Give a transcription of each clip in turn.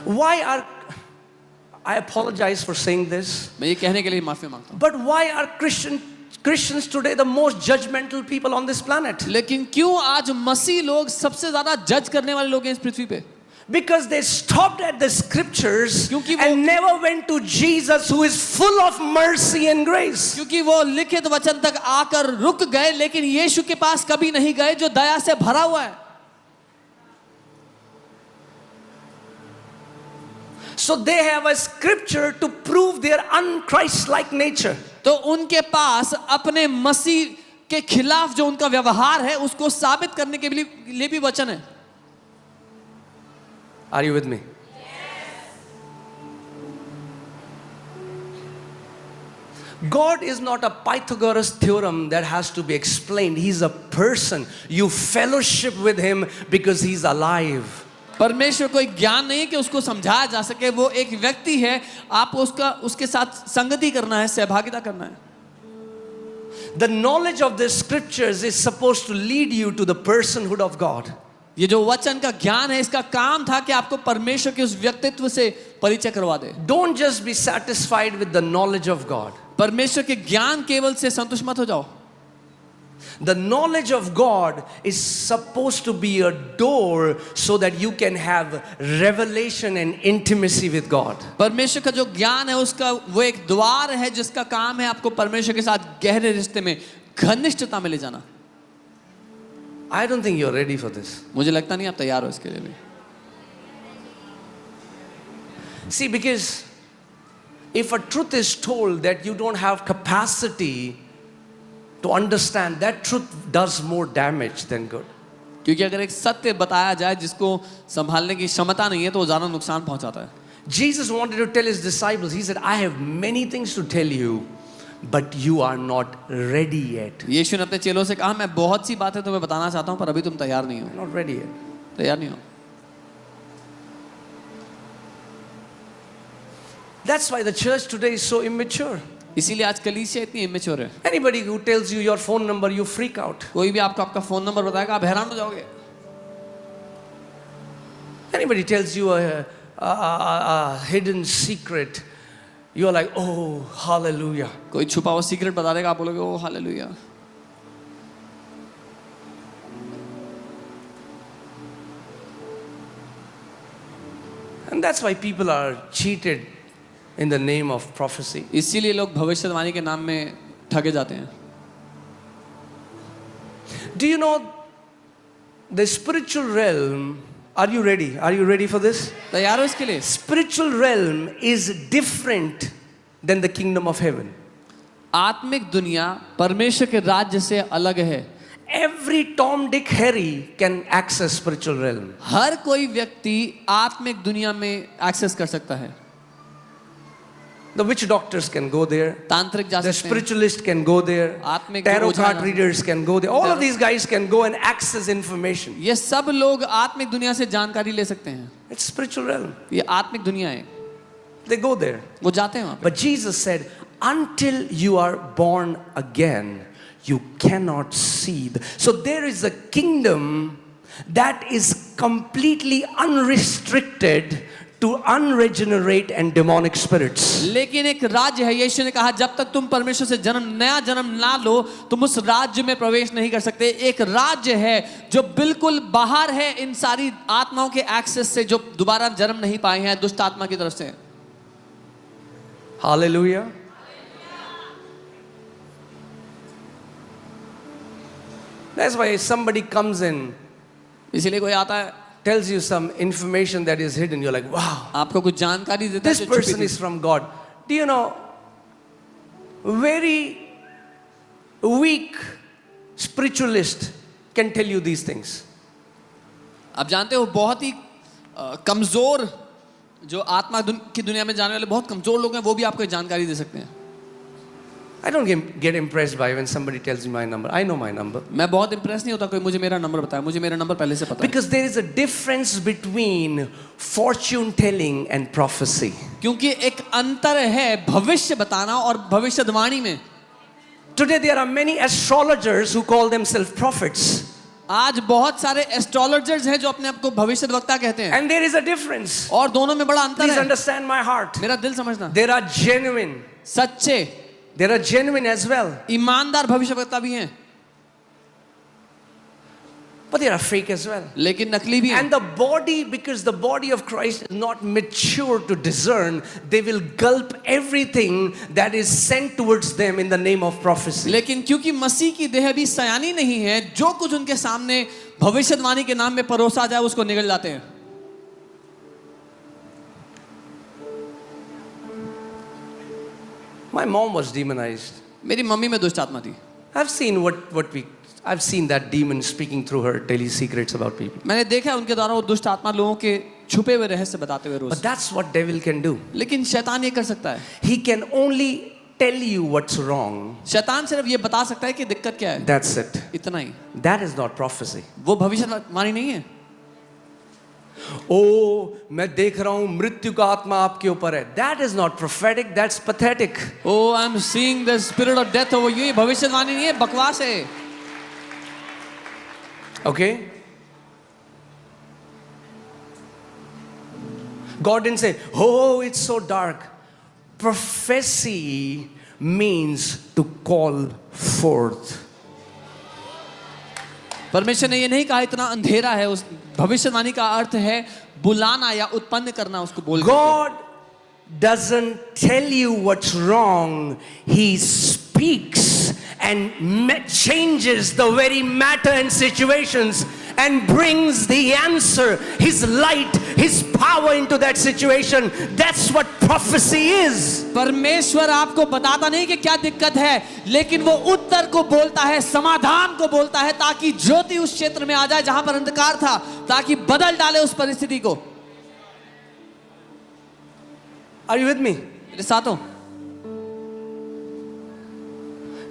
Why are, I apologize for saying this, मैं ये कहने के लिए माफी मांगता हूँ, but why are Christians today the most judgmental people on this planet? लेकिन क्यों आज मसीह लोग सबसे ज्यादा जज करने वाले लोग हैं इस पृथ्वी पे? Because they stopped at the scriptures क्योंकि वो- and never went to Jesus, who is full of mercy and grace. क्योंकि वो लिखित वचन तक आकर रुक गए, लेकिन यीशु के पास कभी नहीं गए जो दया से भरा हुआ है। So they have a scripture to prove their un-Christ-like nature. तो उनके पास अपने मसीह के खिलाफ जो उनका व्यवहार है उसको साबित करने के लिए भी वचन है। Are you with me? God is not a Pythagoras theorem that has to be explained. He's a person. You fellowship with him because he's alive. परमेश्वर कोई ज्ञान नहीं कि उसको समझाया जा सके, वो एक व्यक्ति है, आपको उसके साथ संगति करना है, सहभागिता करना है। The knowledge of the scriptures is supposed to lead you to the personhood of God. ये जो वचन का ज्ञान है, इसका काम था कि आपको परमेश्वर के उस व्यक्तित्व से परिचय करवा दे। Don't just be satisfied with the knowledge of God. परमेश्वर के ज्ञान केवल से संतुष्ट मत हो जाओ। The knowledge of God is supposed to be a door so that you can have revelation and intimacy with God. परमेश्वर का जो ज्ञान है उसका वो एक द्वार है जिसका काम है आपको परमेश्वर के साथ गहरे रिश्ते में, घनिष्ठता में ले जाना। I don't think you're ready for this. मुझे लगता नहीं आप तैयार हो इसके लिए भी। See, because if a truth is told that you don't have capacity to understand, that truth does more damage than good. क्योंकि अगर एक सत्य बताया जाए जिसको संभालने की क्षमता नहीं है तो वो ज्यादा नुकसान पहुंचाता है। Jesus wanted to tell his disciples, he said, I have many things to tell you, but you are not ready yet. यीशु ने अपने चेलों से कहा, मैं बहुत सी बातें तुम्हें बताना चाहता हूं पर अभी तुम तैयार नहीं हो। You're not ready yet. तैयार नहीं हो। That's why the church today is so immature. इसीलिए आज कलीसिया इतनी इमेच्योर है। Anybody who tells you your phone number, you freak out. कोई भी आपको आपका फोन नंबर बताएगा आप हैरान हो जाओगे। Anybody tells you a hidden secret, you are like, oh, hallelujah. कोई छुपा हुआ सीक्रेट बता देगा आप बोलोगे ओ hallelujah. And that's why people are cheated in the name of prophecy. इसीलिए लोग भविष्यवाणी के नाम में ठगे जाते हैं। Do you know the spiritual realm? Are you ready? Are you ready for this? तैयार हो इसके लिए? Spiritual realm is different than the kingdom of heaven. आत्मिक दुनिया परमेश्वर के राज्य से अलग है। Every Tom, Dick, Harry can access spiritual realm. हर कोई व्यक्ति आत्मिक दुनिया में एक्सेस कर सकता है। The witch doctors can go there. तांत्रिक जा The सकते हैं। spiritualist can go there. आत्मिक Tarot जो card Ojha- readers can go there. All of these guys can go and access information. ये सब लोग आत्मिक दुनिया से जानकारी ले सकते हैं। It's spiritual realm. ये आत्मिक दुनिया है। They go there. वो जाते हैं वहाँ पे। But Jesus said, until you are born again, you cannot see. So there is a kingdom that is completely unrestricted to unregenerate and demonic spirits. लेकिन एक राज्य है, यीशु ने कहा जब तक तुम परमेश्वर से नया जन्म ना लो तुम उस राज्य में प्रवेश नहीं कर सकते। एक राज्य है जो बिल्कुल बाहर है इन सारी आत्माओं के एक्सेस से, जो दोबारा जन्म नहीं पाए हैं दुष्ट आत्मा की तरफ से। Hallelujah. That's why somebody comes in, इसीलिए कोई आता है, tells you some information that is hidden, you're like, wow, आपको कुछ जानकारी देता है this जो छुपी person थी। is from God. Do you know, very weak spiritualist can tell you these things. आप जानते हो बहुत ही कमजोर जो आत्मा की दुनिया में जाने वाले बहुत कमजोर लोग हैं वो भी आपको जानकारी दे सकते हैं। I don't get impressed by when somebody tells me my number. I know my number. मैं बहुत इम्प्रेस नहीं होता कोई मुझे मेरा नंबर बताए, मुझे मेरा नंबर पहले से पता है। Because there is a difference between fortune telling and prophecy. क्योंकि एक अंतर है भविष्य बताना और भविष्यवाणी में। Today there are many astrologers who call themselves prophets. आज बहुत एस्ट्रोलॉजर्स एस्ट्रोलॉजर्स हैं जो अपने आप को भविष्यद्वक्ता कहते हैं, And there is a difference. और दोनों में बड़ा अंतर Please है. understand my heart. मेरा दिल समझना, There are genuine. सच्चे There are genuine as well. ईमानदार भविष्यवक्ता भी हैं, But there are fake as well. लेकिन नकली भी हैं. And the body, because the body of Christ is not mature to discern, they will gulp everything that is sent towards them in the name of prophecy. लेकिन क्योंकि मसीह की देह भी सयानी नहीं है, जो कुछ उनके सामने भविष्यवाणी के नाम में परोसा जाए उसको निगल जाते हैं. My mom was demonized. मेरी मम्मी में दुष्ट आत्मा थी. I've seen that demon speaking through her, telling secrets about people. मैंने देखा है उनके द्वारा वो दुष्ट आत्मा लोगों के छुपे हुए रहस्य बताते हुए रोज. But that's what devil can do. लेकिन शैतान ये कर सकता है. He can only tell you what's wrong. शैतान सिर्फ ये बता सकता है कि दिक्कत क्या है. That's it. इतना ही. That is not prophecy. वो भविष्यवाणी नहीं है. Oh, मैं देख रहा हूँ मृत्यु का आत्मा आपके ऊपर है. That is not prophetic. That's pathetic. Oh, I'm seeing the spirit of death over you. ये भविष्यवाणी नहीं है, बकवास है. Okay? God didn't say, oh, it's so dark. Prophecy means to call forth. परमेश्वर ने ये नहीं कहा इतना अंधेरा है. उस भविष्यवाणी का अर्थ है बुलाना या उत्पन्न करना उसको बोल. God doesn't tell you what's wrong. He speaks and changes the very matter and situations and brings the answer, His light, His power into that situation. That's what prophecy is. परमेश्वर आपको बताता नहीं कि क्या दिक्कत है, लेकिन वो उत्तर को बोलता है, समाधान को बोलता है, ताकि ज्योति उस क्षेत्र में आ जाए जहां पर अंधकार था, ताकि बदल डाले उस परिस्थिति को. Are you with me? मेरे साथ हो?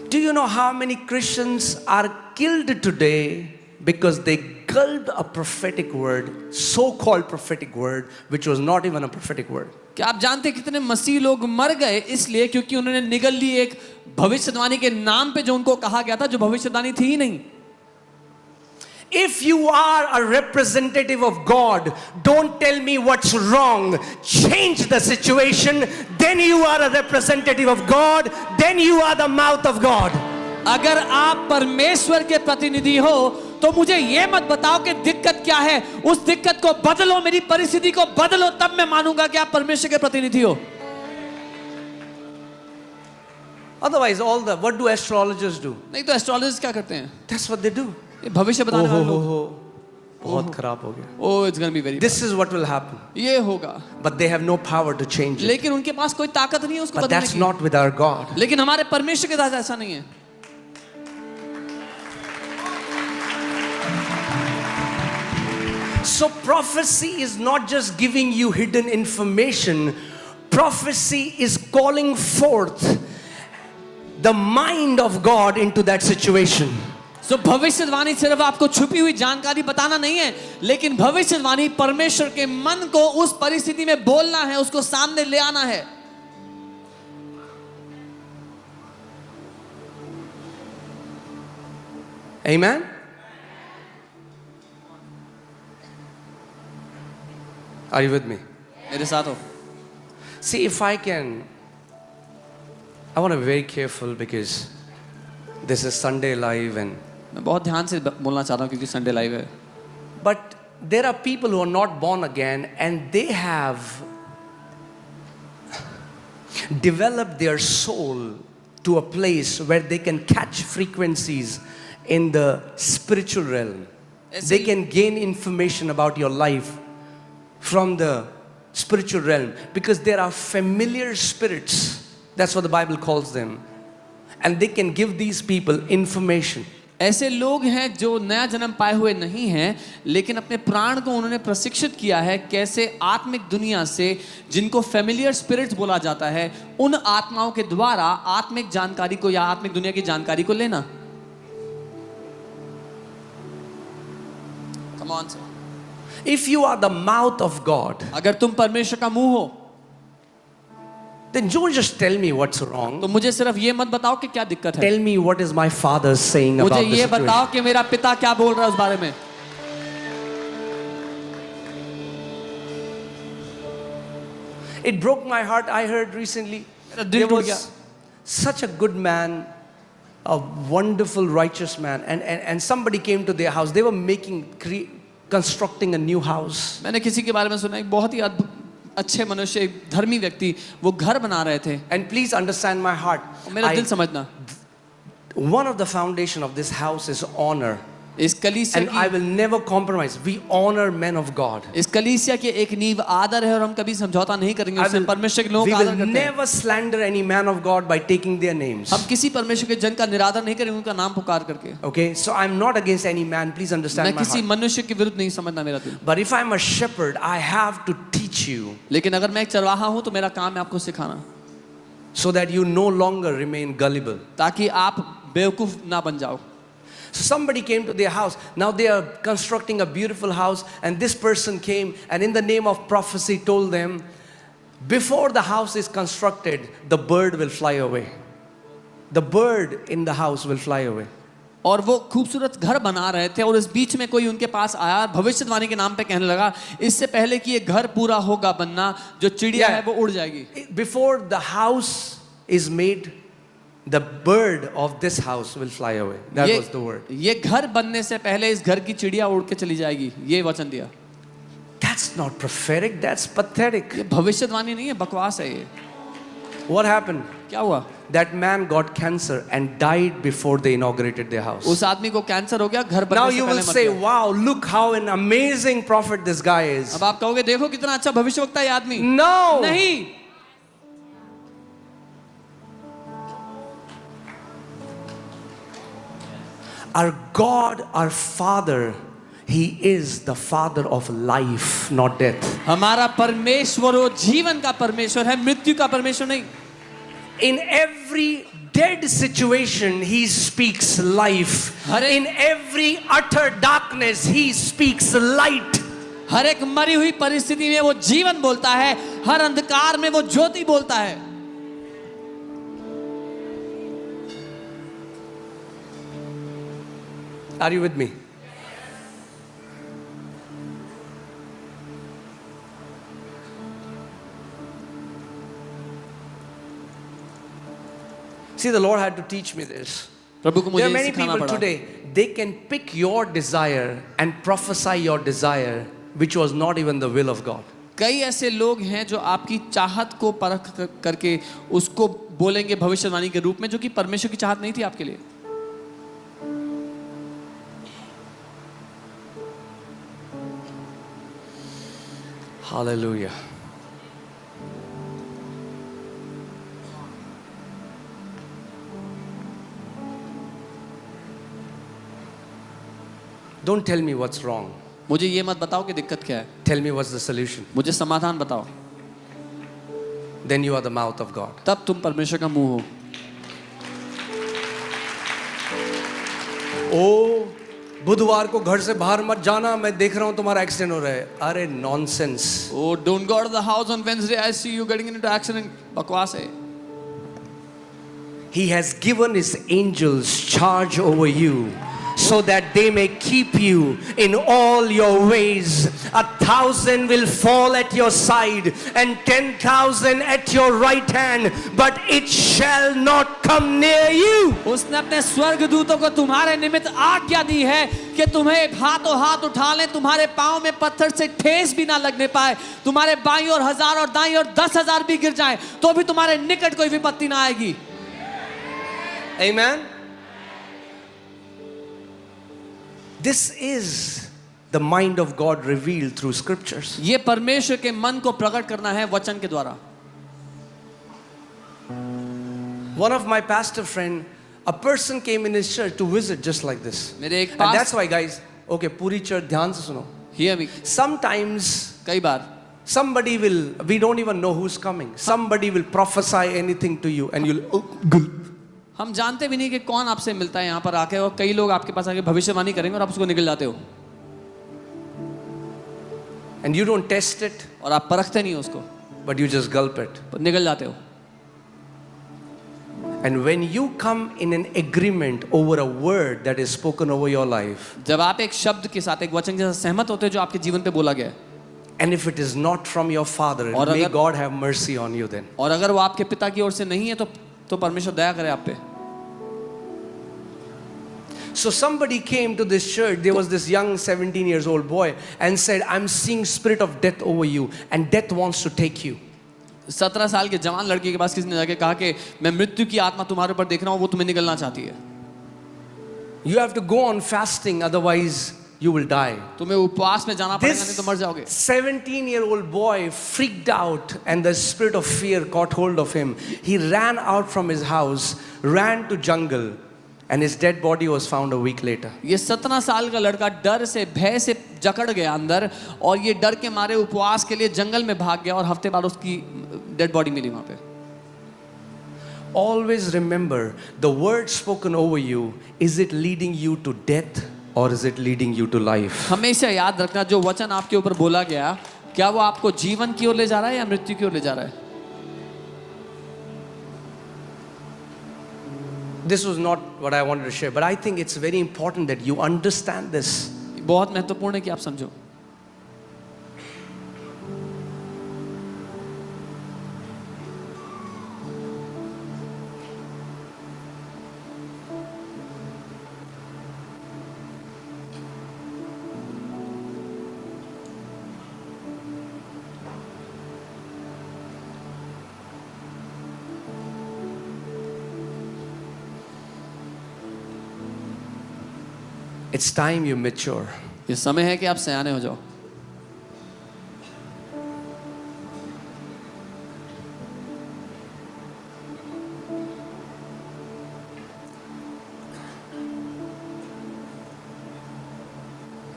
Do you know how many Christians are killed today because they gulped a prophetic word, so-called prophetic word, which was not even a prophetic word? क्या आप जानते हैं कितने मसीह लोग मर गए इसलिए क्योंकि उन्होंने निगल ली एक भविष्यवाणी के नाम पे जो उनको कहा गया था, जो भविष्यवाणी थी ही नहीं. If you are a representative of God, don't tell me what's wrong. Change the situation. Then you are a representative of God. Then you are the mouth of God. अगर आप परमेश्वर के प्रतिनिधि हो तो मुझे ये मत बताओ कि दिक्कत क्या है. उस दिक्कत को बदलो, मेरी परिस्थिति को बदलो, तब मैं मानूंगा कि आप परमेश्वर के प्रतिनिधि हो. Otherwise, what do astrologers do? नहीं तो एस्ट्रोलॉजर्स क्या करते हैं? That's what they do. ये भविष्य बताने वाले लोग. बहुत खराब हो गया. Oh, it's going to be very. This is what will happen. ये होगा. But they have no power to change it. लेकिन उनके पास कोई ताकत नहीं है उसको But बदलने that's की. not with our God. लेकिन हमारे परमेश्वर के साथ ऐसा नहीं है. So prophecy is not just giving you hidden information. Prophecy is calling forth the mind of God into that situation. So भविष्यवाणी सिर्फ आपको छुपी हुई जानकारी बताना नहीं है, लेकिन भविष्यवाणी परमेश्वर के मन को उस परिस्थिति में बोलना है, उसको सामने ले आना है. Amen? Are you with me? मेरे साथ हो? See, if I want to be very careful because this is Sunday Live and मैं बहुत ध्यान से बोलना चाहता हूँ क्योंकि संडे लाइव है. but there are people who are not born again and they have developed their soul to a place where they can catch frequencies in the spiritual realm. They can gain information about your life from the spiritual realm because there are familiar spirits. That's what the Bible calls them. And they can give these people information. ऐसे लोग हैं जो नया जन्म पाए हुए नहीं हैं, लेकिन अपने प्राण को उन्होंने प्रशिक्षित किया है कैसे आत्मिक दुनिया से, जिनको फेमिलियर स्पिरिट्स बोला जाता है, उन आत्माओं के द्वारा आत्मिक जानकारी को या आत्मिक दुनिया की जानकारी को लेना. Come on, sir. If you are the mouth of God, अगर तुम परमेश्वर का मुंह हो, then don't just tell me what's wrong. तो मुझे सिर्फ ये मत बताओ कि क्या दिक्कत है, Tell me what is my father saying मुझे about the ये situation. बताओ कि मेरा पिता क्या बोल रहा है उस बारे में. It broke my heart. I heard recently मेरा दिल there टूट गया. was such a good man, a wonderful righteous man, and somebody came to their house. They were constructing a new house. मैंने किसी के बारे में सुना, एक बहुत ही अच्छे मनुष्य, एक धर्मी व्यक्ति, वो घर बना रहे थे. And please understand my heart. मेरा दिल समझना, One of the foundation of this house is honor. इस कलीसिया And I की will never compromise. We honor men of God. इस कलीसिया की एक नींव आदर है और हम कभी समझौता नहीं करेंगे I उससे. will- परमेश्वर के लोगों we का will आदर करते हैं. never slander any man of God by taking their names. हम किसी परमेश्वर के जन का निरादर नहीं करेंगे उनका नाम पुकार करके. Okay, so I'm not against any man. Please मैं understand my किसी heart. मनुष्य के विरुद्ध नहीं समझना मेरा दिल. But if I'm a shepherd, I have to teach you लेकिन अगर मैं एक चरवाहा हूं तो मेरा काम है आपको सिखाना, so that you no longer remain gullible. ताकि आप बेवकूफ ना बन जाओ. So somebody came to their house. Now they are constructing a beautiful house, and this person came and in the name of prophecy told them, before the house is constructed, the bird will fly away. The bird in the house will fly away. और वो खूबसूरत घर बना रहे थे और इस बीच में कोई उनके पास आया, भविष्यवाणी के नाम पे कहने लगा, इससे पहले कि ये घर पूरा होगा बनना, जो चिड़िया है वो उड़ जाएगी. Before the house is made, the bird of this house will fly away. That was the word. ये घर बनने से पहले इस घर की चिड़िया उड़ के चली जाएगी, ये वचन दिया. That's not prophetic, that's pathetic. ये भविष्यवाणी नहीं है, बकवास है ये. What happened? क्या हुआ? That man got cancer and died before they inaugurated their house. उस आदमी को कैंसर हो गया, घर Now बनने से you will पहले मर say, गया. wow, look how an amazing prophet this guy is. अब आप कहोगे देखो कितना अच्छा भविष्यवक्ता है ये आदमी. No! नहीं. Our God, our Father, He is the Father of life, not death. हमारा परमेश्वर वो जीवन का परमेश्वर है, मृत्यु का परमेश्वर नहीं. In every dead situation, He speaks life. In every utter darkness, He speaks light. हर एक मरी हुई परिस्थिति में वो जीवन बोलता है, हर अंधकार में वो ज्योति बोलता है. Are you with me? See, the Lord had to teach me this. प्रभु को There मुझे are many सिखाना people पड़ा. today, they can pick your desire and prophesy your desire, which was not even the will of God. कई ऐसे लोग हैं जो आपकी चाहत को परख करके उसको बोलेंगे भविष्यवाणी के रूप में, जो कि परमेश्वर की चाहत नहीं थी आपके लिए. Hallelujah. Don't tell me what's wrong. मुझे ये मत बताओ कि दिक्कत क्या है, Tell me what's the solution. मुझे समाधान बताओ. Then you are the mouth of God. तब तुम परमेश्वर का मुंह हो. ओ बुधवार को घर से बाहर मत जाना, मैं देख रहा हूं तुम्हारा एक्सीडेंट हो रहा है. अरे nonsense. Oh, don't go to the house on Wednesday. I see you getting into accident. बकवास है. He has given his angels charge over you, so that they may keep you in all your ways. 1,000 will fall at your side and 10,000 at your right hand, but it shall not come near you. उसने अपने स्वर्गदूतों को तुम्हारे निमित्त आज्ञा दी है कि तुम्हें हाथों हाथ उठा लें, तुम्हारे पांव में पत्थर से ठेस भी ना लगने पाए. तुम्हारे बाईं और 1,000 और दाईं और 10,000 भी गिर जाएं तो भी तुम्हारे निकट कोई विपत्ति ना आएगी. Amen. This is the mind of God revealed through scriptures. ये परमेश्वर के मन को प्रकट करना है वचन के द्वारा. One of my pastor friend, a person came in his church to visit just like this. मेरे एक And that's why guys, okay, पूरी church ध्यान से सुनो. Hear me. Sometimes कई बार somebody will, we don't even know who's coming. Somebody will prophesy anything to you and you'll, oh, gulp. हम जानते भी नहीं कि कौन आपसे मिलता है यहाँ पर आके, और कई लोग आपके पास आके भविष्यवाणी करेंगे और आप उसको निकल जाते हो. And you don't test it, और आप परखते नहीं हो उसको, but you just gulp it. पर निकल जाते हो. And when you come in an agreement over a word that is spoken over your life, जब आप एक शब्द के साथ, एक वचन के साथ सहमत होते हैं जो आपके जीवन पे बोला गया है, and if it is not from your father, और may अगर- God have mercy on you then. और अगर वो आपके पिता की ओर से नहीं है तो परमेश्वर दया करे आप पे। So somebody came to this church, there was this young 17 years old boy and said, I'm seeing spirit of death over you and death wants to take you. 17 साल के जवान लड़के के पास किसी ने जाके कहा कि मैं मृत्यु की आत्मा तुम्हारे ऊपर देख रहा हूँ, वो तुम्हें निगलना चाहती है। You have to go on fasting, otherwise you will die. तुम्हें उपवास में जाना पड़ेगा, नहीं तो मर This जाओगे। 17-year-old boy freaked out and the spirit of fear caught hold of him. He ran out from his house, ran to jungle, and his dead body was found a week later. ये 17 साल का लड़का डर से, भय से जकड़ गया अंदर, और ये डर के मारे उपवास के लिए जंगल में भाग गया और हफ्ते बाद उसकी डेड बॉडी मिली वहां पे। Always remember, the word spoken over you, is it leading you to death or is it leading you to life? हमेशा याद रखना, जो वचन आपके ऊपर बोला गया, क्या वो आपको जीवन की ओर ले जा रहा है या मृत्यु की ओर ले जा रहा है? This was not what I wanted to share, but I think it's very important that you understand this. बहुत महत्वपूर्ण है कि आप समझो। It's time you mature. ये समय है कि आप सयाने हो जाओ।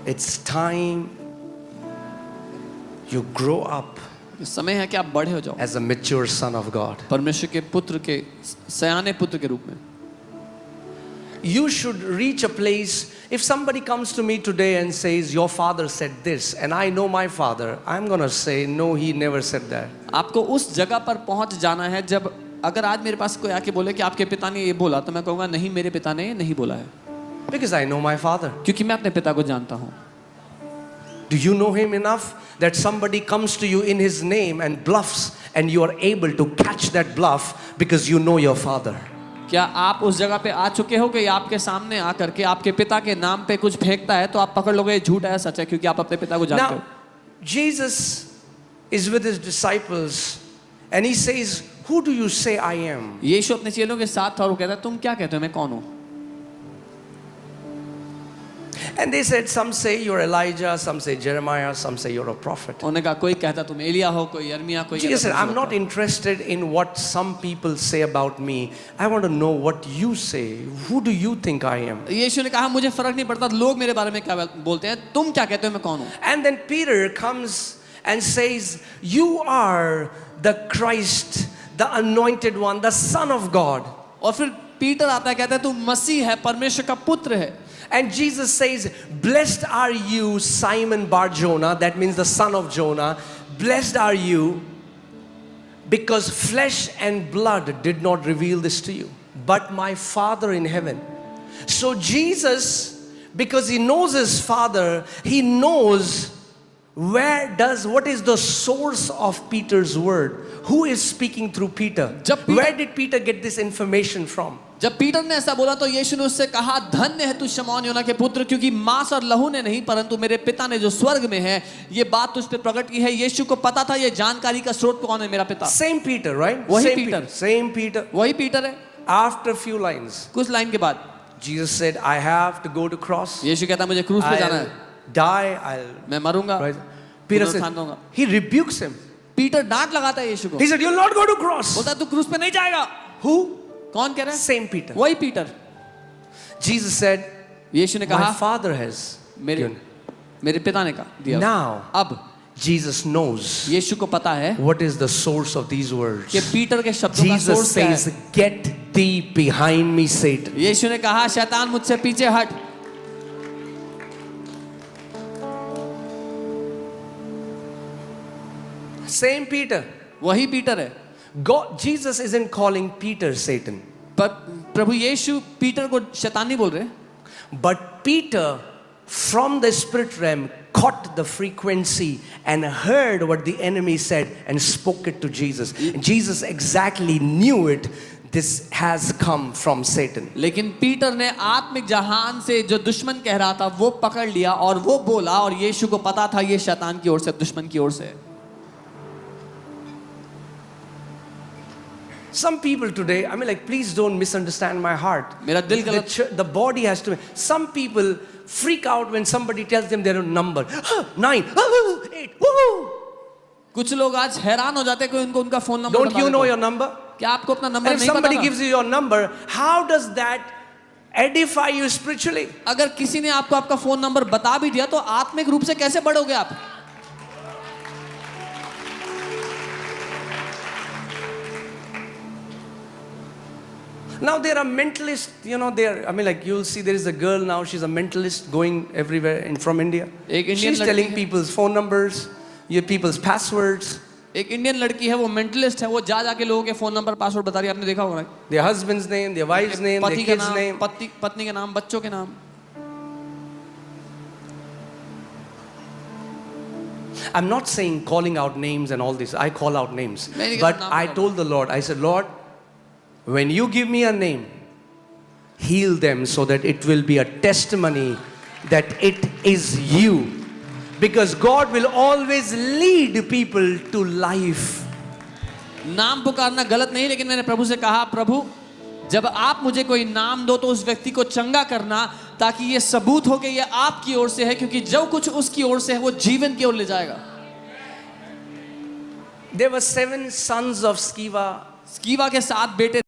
It's time you grow up ये समय है कि आप बड़े हो जाओ as a mature son of God. परमेश्वर के पुत्र के, सयाने पुत्र के रूप में। You should reach a place, if somebody comes to me today and says, your father said this, and I know my father, I'm going to say, no, he never said that. आपको उस जगह पर पहुंच जाना है, जब अगर आज मेरे पास कोई आके बोले कि आपके पिता ने ये बोला, तो मैं कहूँगा नहीं, मेरे पिता ने ये नहीं बोला है, Because I know my father. क्योंकि मैं अपने पिता को जानता हूँ। Do you know him enough that somebody comes to you in his name and bluffs and you are able to catch that bluff because you know your father? क्या आप उस जगह पे आ चुके हो कि आपके सामने आकर के आपके पिता के नाम पे कुछ फेंकता है तो आप पकड़ लोगे झूठ है सच है, क्योंकि आप अपने पिता को जानते हो। Now, Jesus is with his disciples and he says, who do you say I am? यीशु अपने चेलों के साथ था और वो कहता है तुम क्या कहते हो मैं कौन हूँ? And they said, some say you're Elijah, some say Jeremiah, some say you're a prophet. उन्होंने कहा कोई कहता तुम एलिया हो, कोई यर्मिया, कोई Jesus said, कहता I'm not interested in what some people say about me. I want to know what you say. Who do you think I am? यीशु ने कहा मुझे फर्क नहीं पड़ता लोग मेरे बारे में क्या बोलते हैं, तुम क्या कहते हो मैं कौन हूँ? And then Peter comes and says, you are the Christ, the anointed one, the Son of God. और फिर पीटर आता है, कहता है तू मसीह है, परमेश्वर का पुत्र है। And Jesus says, blessed are you, Simon Bar-Jonah, that means the son of Jonah. Blessed are you, because flesh and blood did not reveal this to you, but my Father in heaven. So Jesus, because he knows his Father, he knows what is the source of Peter's word? Who is speaking through Peter? Where did Peter get this information from? जब Peter ने ऐसा बोला तो यीशु ने उससे कहा धन्य है तू शमौन योना के पुत्र, क्योंकि मांस और लहू ने नहीं परंतु मेरे पिता ने जो स्वर्ग में है ये बात तुझ पे प्रकट की है। यीशु को पता था ये जानकारी का स्रोत कौन है, मेरा पिता। Same Peter, right? वही Same Peter. Same Peter. वही पीटर है। After a few lines, कुछ लाइन के बाद Jesus said, I have to go to cross. यीशु कहता मुझे क्रूस पे जाना I'll है, die. मैं मरूंगा। Right? Peter पुनरुत्थान said, दूंगा। he rebukes him. पीटर डांट लगाता है यीशु को, He said, you'll not go to cross. बोलता है तू क्रूस पे नहीं जाएगा। Who? कौन कह रहा है? Same Peter. वही पीटर। Jesus said, यीशु ने my कहा Father has given. मेरे पिता ने कहा दिया। Now, अब Jesus knows यीशु को पता है what is the source of these words. कि पीटर के शब्दों का Jesus सोर्स क्या says, है। get thee behind me, Satan. यीशु ने कहा शैतान मुझसे पीछे हट। Same Peter. वही पीटर है। God, Jesus isn't calling Peter Satan. प्रभु यीशु पीटर को शैतान नहीं बोल रहे, But Peter, from the spirit realm, caught the frequency and heard what the enemy said and spoke it to Jesus. And Jesus exactly knew it. This has come from Satan. लेकिन Peter ने आत्मिक जहान से जो दुश्मन कह रहा था वो पकड़ लिया और वो बोला, और यीशु को पता था ये शैतान की ओर से, दुश्मन की ओर से। Some people today, I mean, like, please don't misunderstand my heart. मेरा दिल गलत, The body has to. Some people freak out when somebody tells them their number. 9, 8. Woo! कुछ लोग आज हैरान हो जाते हैं कि उनको उनका phone number Don't you know your number? क्या आपको अपना And नंबर if नहीं पता somebody था? gives you your number, how does that edify you spiritually? अगर किसी ने आपको आपका फोन नंबर बता भी दिया तो आत्मिक रूप से कैसे बढ़ोगे आप? Now there are mentalists, you know, I mean, like, you'll see there is a girl now, she's a mentalist going everywhere from India. एक इंडियन She's लड़की telling है। people's phone numbers, people's passwords, एक Indian लड़की है, वो mentalist है, वो जा जाके लोगों के फोन नंबर पासवर्ड बता रही है, आपने देखा होगा ना? their husband's name, their wife's name, their पति का kid's नाम, name. पत्नी के नाम, बच्चों के नाम। I'm not saying calling out names and all this. I call out names. मैं नहीं But कहता नाम I बताओ। told the Lord, I said, Lord, when you give me a name, heal them so that it will be a testimony that it is you. Because God will always lead people to life. नाम पुकारना गलत नहीं, लेकिन मैंने प्रभु से कहा, प्रभु जब आप मुझे कोई नाम दो तो उस व्यक्ति को चंगा करना, ताकि ये सबूत हो कि ये आपकी ओर से है, क्योंकि जो कुछ उसकी ओर से है वो जीवन की ओर ले जाएगा। There were 7 sons of Sceva. स्कीवा के 7 बेटे